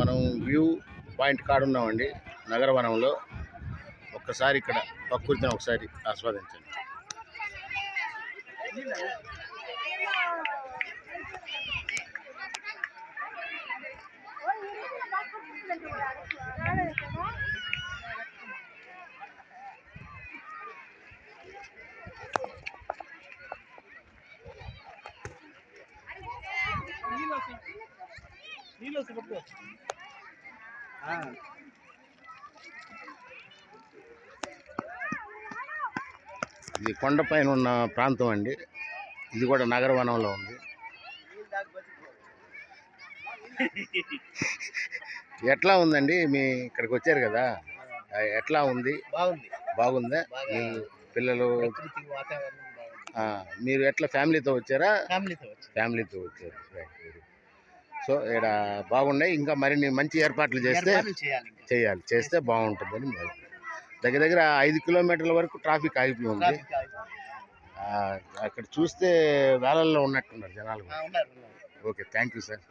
మనం view point కాడ ఉన్నామండి నగరవనంలో. ఒక్కసారి ఇక్కడ ప్రకృతిని ఒకసారి ఆస్వాదించండి. ఇది కొండపైన ఉన్న ప్రాంతం అండి. ఇది కూడా నగరవనంలో ఉంది. ఎట్లా ఉందండి? మీ ఇక్కడికి వచ్చారు కదా, ఎట్లా ఉంది? బాగుందా? మీ పిల్లలు మీరు ఎట్లా ఫ్యామిలీతో వచ్చారా? ఫ్యామిలీతో వచ్చారు. సో ఇక్కడ బాగున్నాయి. ఇంకా మరిన్ని మంచి ఏర్పాట్లు చేస్తే బాగుంటుందని దగ్గర దగ్గర 5 కిలోమీటర్ల వరకు ట్రాఫిక్ ఆగిపోయి ఉంది. అక్కడ చూస్తే వేలల్లో ఉన్నట్టున్నారు జనాలు. Okay, thank you sir.